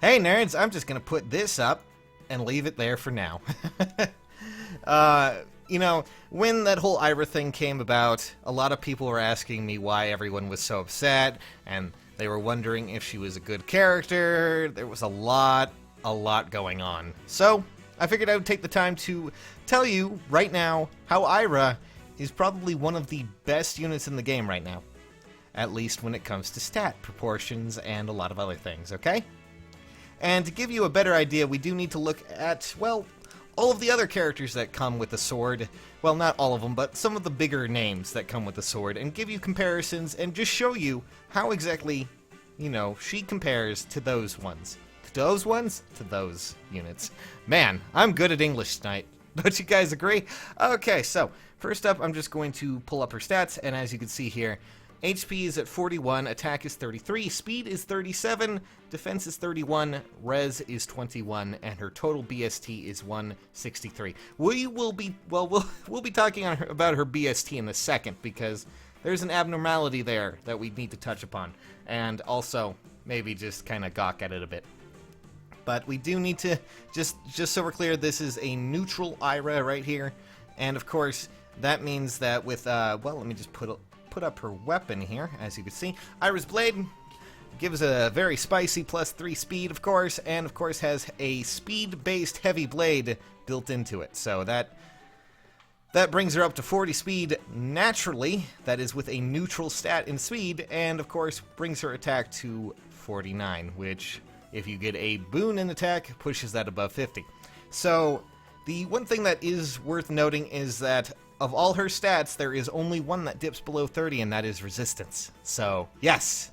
Hey nerds, I'm just gonna put this up and leave it there for now. When that whole Ayra thing came about, a lot of people were asking me why everyone was so upset, and they were wondering if she was a good character. There was a lot going on. So, I figured I would take the time to tell you right now how Ayra is probably one of the best units in the game right now. At least when it comes to stat proportions and a lot of other things, okay? And to give you a better idea, we do need to look at, well, all of the other characters that come with the sword. Well, not all of them, but some of the bigger names that come with the sword, and give you comparisons and just show you how exactly, she compares to those ones. To those ones? To those units. Man, I'm good at English tonight. Don't you guys agree? Okay, so, first up, I'm just going to pull up her stats, and as you can see here, HP is at 41, attack is 33, speed is 37, defense is 31, res is 21, and her total BST is 163. We'll be talking about her BST in a second, because there's an abnormality there that we need to touch upon, and also maybe just kind of gawk at it a bit. But we do need to, just so we're clear, this is a neutral Ayra right here, and of course, that means that with, let me just put up her weapon here. As you can see, Ayra's blade gives a very spicy +3 speed, of course, and of course has a speed-based heavy blade built into it. So that brings her up to 40 speed naturally, that is with a neutral stat in speed, and of course brings her attack to 49, which, if you get a boon in attack, pushes that above 50. So the one thing that is worth noting is that of all her stats, there is only one that dips below 30, and that is resistance. So, yes,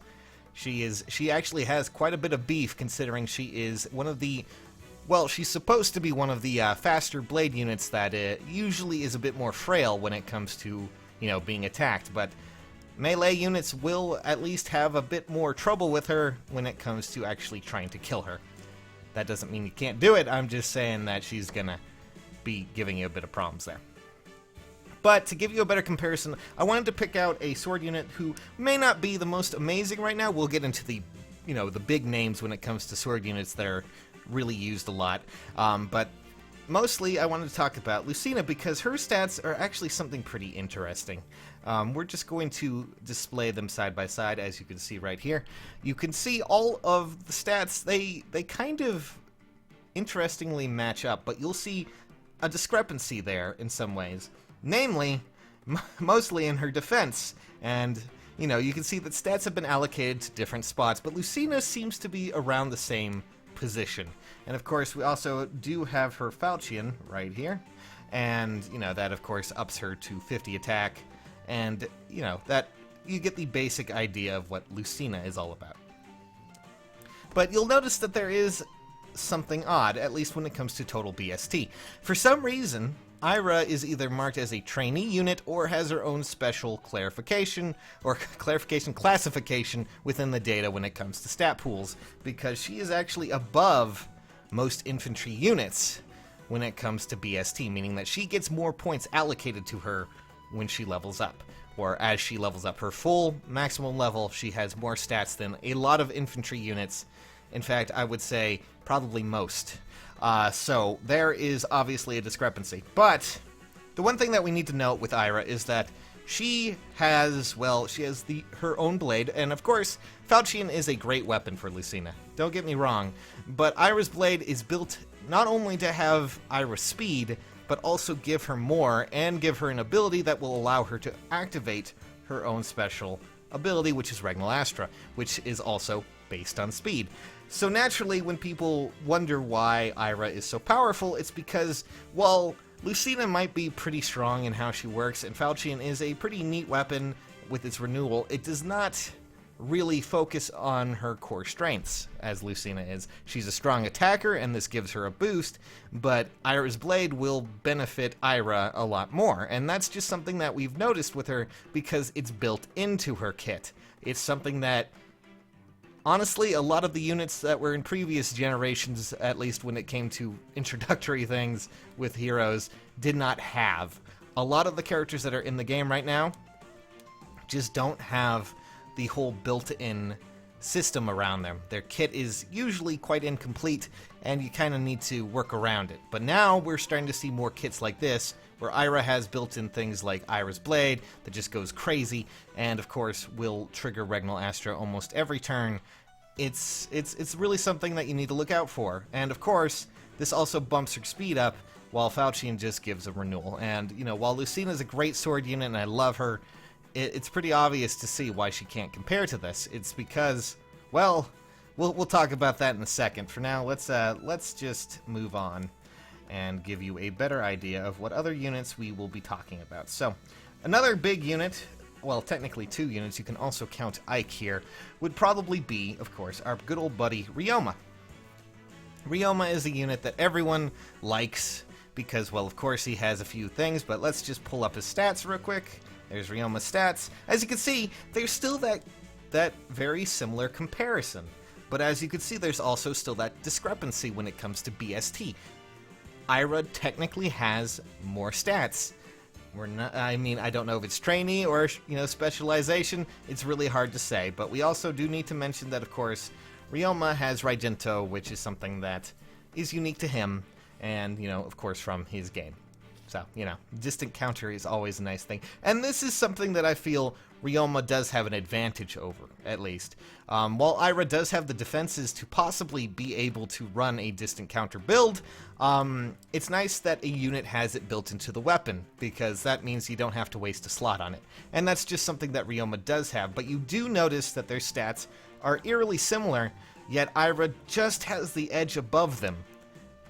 she actually has quite a bit of beef, considering she is one of the, well, she's supposed to be one of the faster blade units that usually is a bit more frail when it comes to, being attacked, but melee units will at least have a bit more trouble with her when it comes to actually trying to kill her. That doesn't mean you can't do it, I'm just saying that she's gonna be giving you a bit of problems there. But to give you a better comparison, I wanted to pick out a sword unit who may not be the most amazing right now. We'll get into the, the big names when it comes to sword units that are really used a lot. But mostly I wanted to talk about Lucena because her stats are actually something pretty interesting. We're just going to display them side by side, as you can see right here. You can see all of the stats, they kind of interestingly match up, but you'll see a discrepancy there in some ways. Namely, mostly in her defense, and, you can see that stats have been allocated to different spots, but Lucena seems to be around the same position. And of course, we also do have her falchion right here, and, that of course ups her to 50 attack, and, that you get the basic idea of what Lucena is all about. But you'll notice that there is something odd, at least when it comes to total BST. For some reason, Ayra is either marked as a trainee unit or has her own special classification within the data when it comes to stat pools, because she is actually above most infantry units when it comes to BST, meaning that she gets more points allocated to her when she levels up, or as she levels up her full maximum level, she has more stats than a lot of infantry units. In fact, I would say probably most. So there is obviously a discrepancy. But the one thing that we need to note with Ayra is that she has her own blade, and of course, falchion is a great weapon for Lucena. Don't get me wrong, but Ayra's blade is built not only to have Ayra's speed, but also give her more, and give her an ability that will allow her to activate her own special ability, which is Regnal Astra, which is also based on speed. So naturally, when people wonder why Ayra is so powerful, it's because, well, Lucena might be pretty strong in how she works, and falchion is a pretty neat weapon with its renewal. It does not really focus on her core strengths, as Lucena is. She's a strong attacker, and this gives her a boost, but Ayra's blade will benefit Ayra a lot more, and that's just something that we've noticed with her because it's built into her kit. It's something that, honestly, a lot of the units that were in previous generations, at least when it came to introductory things with heroes, did not have. A lot of the characters that are in the game right now just don't have the whole built-in system around them. Their kit is usually quite incomplete, and you kind of need to work around it. But now we're starting to see more kits like this, where Ayra has built-in things like Ayra's Blade that just goes crazy, and of course will trigger Regnal Astra almost every turn. It's really something that you need to look out for. And of course, this also bumps her speed up, while Falchion just gives a renewal. And, you know, while Lucena is a great sword unit and I love her, it's pretty obvious to see why she can't compare to this. It's because, well, we'll talk about that in a second. For now, let's just move on and give you a better idea of what other units we will be talking about. So, another big unit, well, technically two units, you can also count Ike here, would probably be, of course, our good old buddy Ryoma. Ryoma is a unit that everyone likes because, well, of course he has a few things, but let's just pull up his stats real quick. There's Ryoma's stats. As you can see, there's still that very similar comparison. But as you can see, there's also still that discrepancy when it comes to BST. Ayra technically has more stats. I don't know if it's trainee or, you know, specialization. It's really hard to say. But we also do need to mention that, of course, Ryoma has Raijinto, which is something that is unique to him, and, you know, of course, from his game. So, you know, distant counter is always a nice thing. And this is something that I feel Ryoma does have an advantage over, at least. While Ayra does have the defenses to possibly be able to run a distant counter build, it's nice that a unit has it built into the weapon, because that means you don't have to waste a slot on it. And that's just something that Ryoma does have, but you do notice that their stats are eerily similar, yet Ayra just has the edge above them,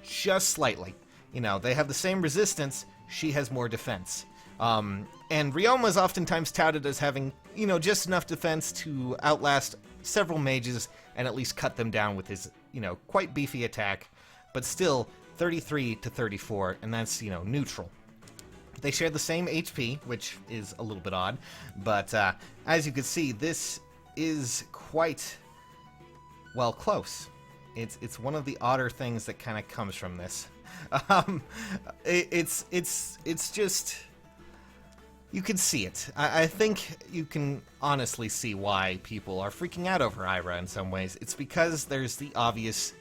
just slightly. You know, they have the same resistance, she has more defense. And Ryoma is oftentimes touted as having, you know, just enough defense to outlast several mages and at least cut them down with his, you know, quite beefy attack, but still 33 to 34, and that's, you know, neutral. They share the same HP, which is a little bit odd, but as you can see, this is quite, well, close. It's one of the odder things that kind of comes from this. It's just, you can see it. I think you can honestly see why people are freaking out over Ayra in some ways. It's because there's the obvious,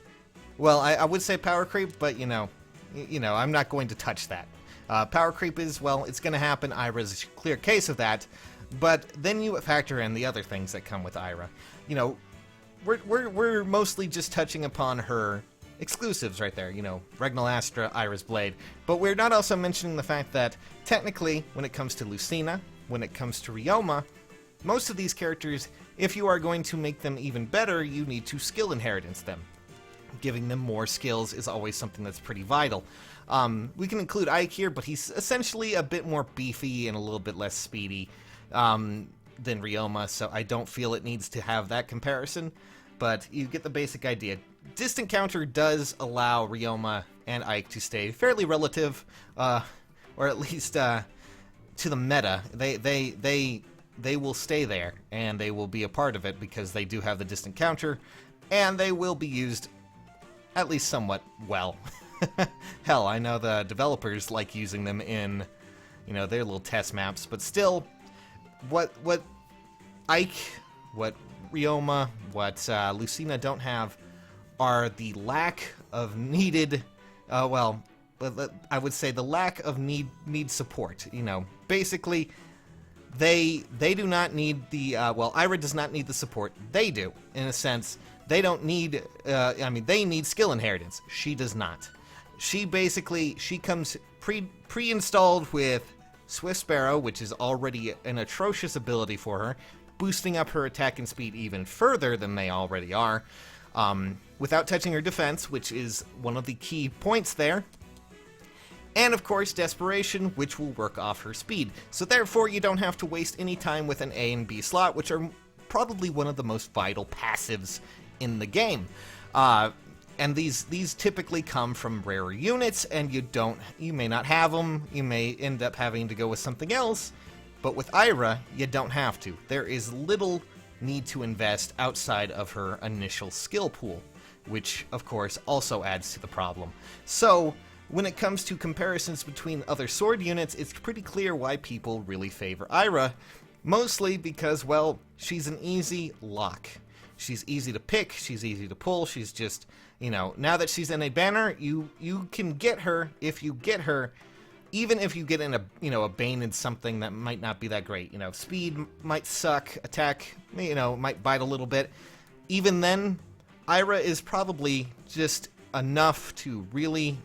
well, I would say power creep, but you know, I'm not going to touch that. Power creep is, well, it's going to happen. Ayra's a clear case of that, but then you factor in the other things that come with Ayra. You know, we're mostly just touching upon her exclusives right there, you know, Regnal Astra, Ayra's Blade. But we're not also mentioning the fact that, technically, when it comes to Lucena, when it comes to Ryoma, most of these characters, if you are going to make them even better, you need to skill inheritance them. Giving them more skills is always something that's pretty vital. We can include Ike here, but he's essentially a bit more beefy and a little bit less speedy than Ryoma, so I don't feel it needs to have that comparison, but you get the basic idea. Distant counter does allow Ryoma and Ike to stay fairly relative, or at least to the meta. They will stay there, and they will be a part of it because they do have the distant counter, and they will be used at least somewhat well. Hell, I know the developers like using them in, you know, their little test maps, but still, what Ike, what Ryoma, what Lucena don't have are the lack of needed, well, I would say the lack of need support. You know, basically, they do not need the, well, Ayra does not need the support. They do, in a sense. They don't need, they need skill inheritance. She does not. She comes pre-installed with Swift Sparrow, which is already an atrocious ability for her, boosting up her attack and speed even further than they already are, without touching her defense, which is one of the key points there. And of course, Desperation, which will work off her speed. So therefore, you don't have to waste any time with an A and B slot, which are probably one of the most vital passives in the game. And these typically come from rarer units, and you may not have them, you may end up having to go with something else, but with Ayra, you don't have to. There is little need to invest outside of her initial skill pool, which, of course, also adds to the problem. So, when it comes to comparisons between other sword units, it's pretty clear why people really favor Ayra, mostly because, well, she's an easy lock. She's easy to pick, she's easy to pull, she's just, now that she's in a banner, you can get her if you get her, even if you get in a Bane in something that might not be that great. Speed might suck, attack, might bite a little bit. Even then, Ayra is probably just enough to really,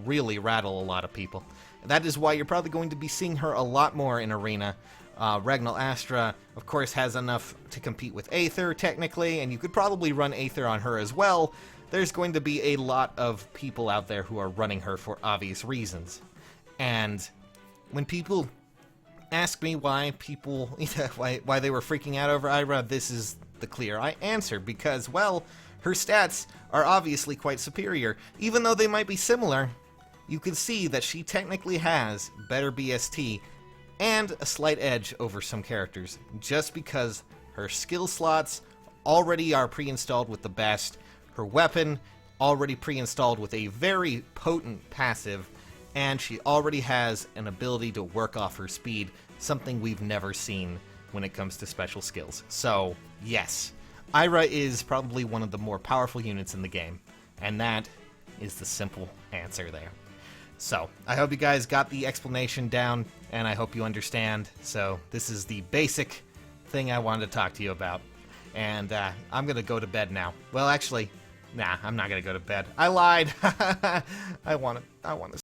really rattle a lot of people. That is why you're probably going to be seeing her a lot more in Arena. Ragnall Astra, of course, has enough to compete with Aether, technically, and you could probably run Aether on her as well. There's going to be a lot of people out there who are running her for obvious reasons. And when people ask me why people, why they were freaking out over Ayra, this is the clear answer, because, well, her stats are obviously quite superior. Even though they might be similar, you can see that she technically has better BST and a slight edge over some characters, just because her skill slots already are pre-installed with the best, her weapon already pre-installed with a very potent passive, and she already has an ability to work off her speed, something we've never seen when it comes to special skills. So, yes, Ayra is probably one of the more powerful units in the game, and that is the simple answer there. So, I hope you guys got the explanation down, and I hope you understand. So, this is the basic thing I wanted to talk to you about. And I'm going to go to bed now. Well, actually, nah, I'm not going to go to bed. I lied. I want to